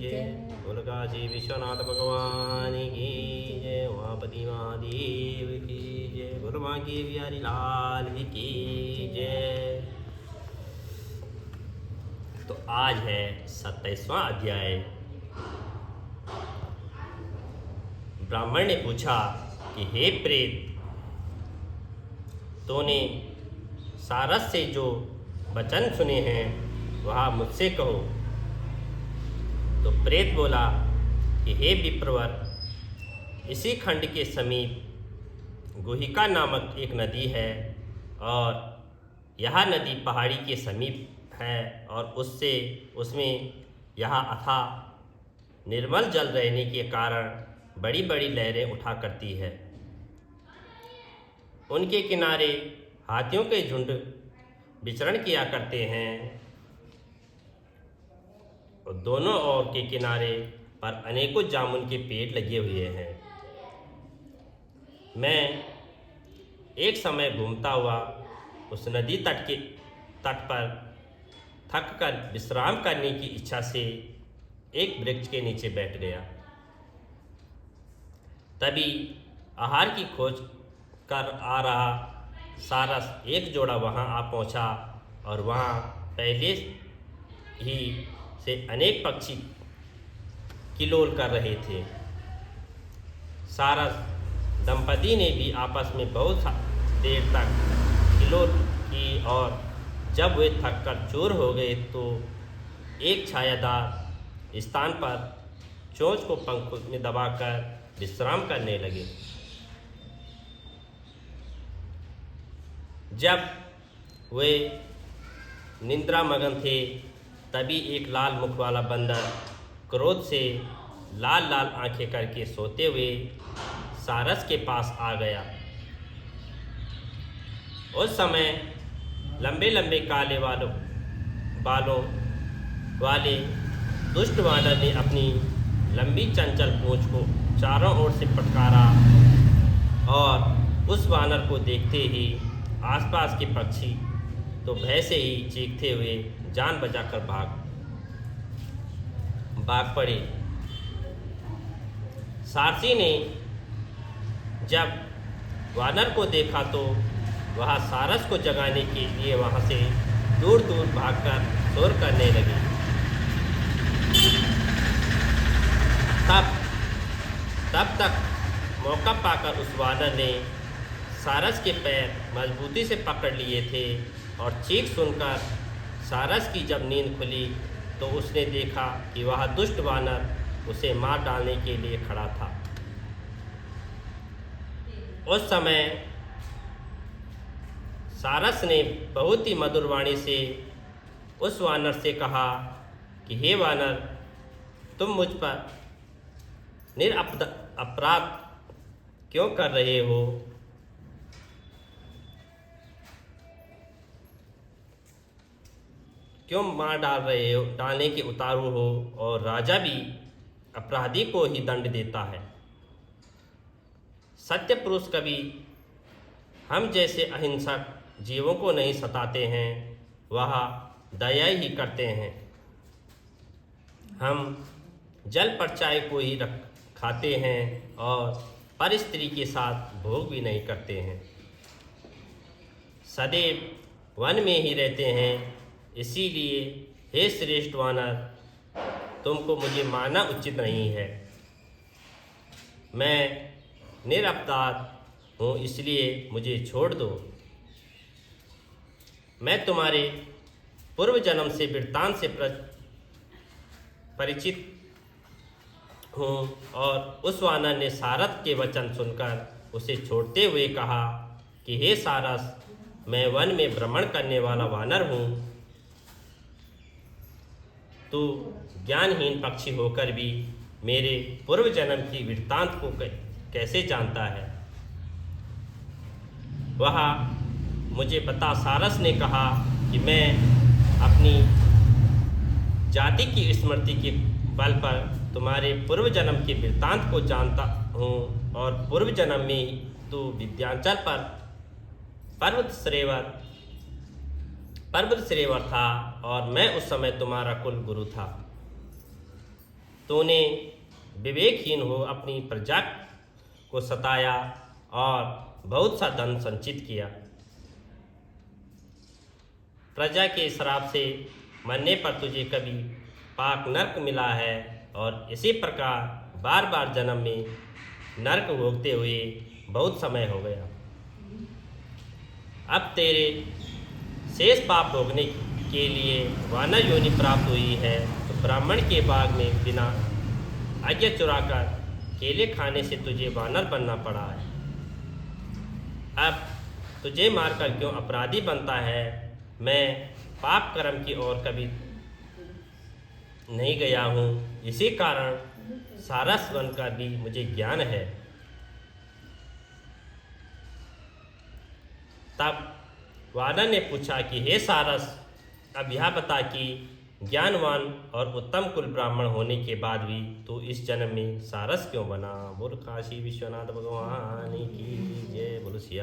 जय। बोल काशी विश्वनाथ भगवान की जय। उमापति महादेव की जय। बोल बांके बिहारी लाल की जय। तो आज है 27वां अध्याय। ब्राह्मण ने पूछा कि हे प्रेत, तूने सारस से जो वचन सुने हैं वह मुझसे कहो। तो प्रेत बोला कि हे विप्रवर, इसी खंड के समीप गुहिका नामक एक नदी है और यह नदी पहाड़ी के समीप है और उसमें यहाँ अथाह निर्मल जल रहने के कारण बड़ी बड़ी लहरें उठा करती है। उनके किनारे हाथियों के झुंड विचरण किया करते हैं और दोनों ओर के किनारे पर अनेकों जामुन के पेड़ लगे हुए हैं। मैं एक समय घूमता हुआ उस नदी तट पर थक कर विश्राम करने की इच्छा से एक वृक्ष के नीचे बैठ गया। तभी आहार की खोज कर आ रहा सारस एक जोड़ा वहां आ पहुंचा और वहां पहले ही से अनेक पक्षी किलोल कर रहे थे। सारस दंपति ने भी आपस में बहुत देर तक किलोल की और जब वे थक कर चूर हो गए तो एक छायादार स्थान पर चोंच को पंख में दबाकर विश्राम करने लगे। जब वे निद्रा मगन थे तभी एक लाल मुख वाला बंदर क्रोध से लाल लाल आंखें करके सोते हुए सारस के पास आ गया। उस समय लंबे लंबे काले बालों वाले दुष्ट वानर ने अपनी लंबी चंचल पूंछ को चारों ओर से फटकारा और उस वानर को देखते ही आसपास के पक्षी तो भय से ही चीखते हुए जान बचाकर भाग पड़े। सारसी ने जब वानर को देखा तो वह सारस को जगाने के लिए वहां से दूर दूर भागकर शोर करने लगी। तब तक मौका पाकर उस वानर ने सारस के पैर मजबूती से पकड़ लिए थे और चीख सुनकर सारस की जब नींद खुली तो उसने देखा कि वह दुष्ट वानर उसे मार डालने के लिए खड़ा था। उस समय सारस ने बहुत ही मधुर वाणी से उस वानर से कहा कि हे वानर, तुम मुझ पर अपराध क्यों कर रहे हो? क्यों मार डालने के उतारू हो? और राजा भी अपराधी को ही दंड देता है। सत्य पुरुष कभी हम जैसे अहिंसक जीवों को नहीं सताते हैं, वह दया ही करते हैं। हम जल पर चाय को ही खाते हैं और पर स्त्री के साथ भोग भी नहीं करते हैं। सदैव वन में ही रहते हैं। इसीलिए हे श्रेष्ठ वानर, तुमको मुझे मारना उचित नहीं है। मैं निरपराध हूँ, इसलिए मुझे छोड़ दो। मैं तुम्हारे पूर्व जन्म से वृत्तांत से परिचित हूँ। और उस वानर ने सारस के वचन सुनकर उसे छोड़ते हुए कहा कि हे सारस, मैं वन में भ्रमण करने वाला वानर हूँ। तू ज्ञानहीन पक्षी होकर भी मेरे पूर्व जन्म की वृत्तांत को कैसे जानता है? वह मुझे बता। सारस ने कहा कि मैं अपनी जाति की स्मृति के बल पर तुम्हारे पूर्व जन्म के वृत्तांत को जानता हूँ और पूर्व जन्म में तू विंध्याचल पर पर्वत श्रेवर था और मैं उस समय तुम्हारा कुल गुरु था। तूने विवेकहीन हो अपनी प्रजा को सताया और बहुत सा धन संचित किया। प्रजा के श्राप से मरने पर तुझे कभी पाक नरक मिला है और इसी प्रकार बार बार जन्म में नरक भोगते हुए बहुत समय हो गया। अब तेरे शेष पाप भोगने के लिए वानर योनि प्राप्त हुई है, तो ब्राह्मण के बाग में बिना आज्ञा चुराकर केले खाने से तुझे वानर बनना पड़ा है। अब तुझे मारकर क्यों अपराधी बनता है? मैं पाप कर्म की ओर कभी नहीं गया हूँ, इसी कारण सारस बनकर भी मुझे ज्ञान है। तब वानर ने पूछा कि हे सारस, अब यह बता कि ज्ञानवान और उत्तम कुल ब्राह्मण होने के बाद भी तू इस जन्म में सारस क्यों बना? बोल काशी विश्वनाथ भगवान की जय। बोल सिया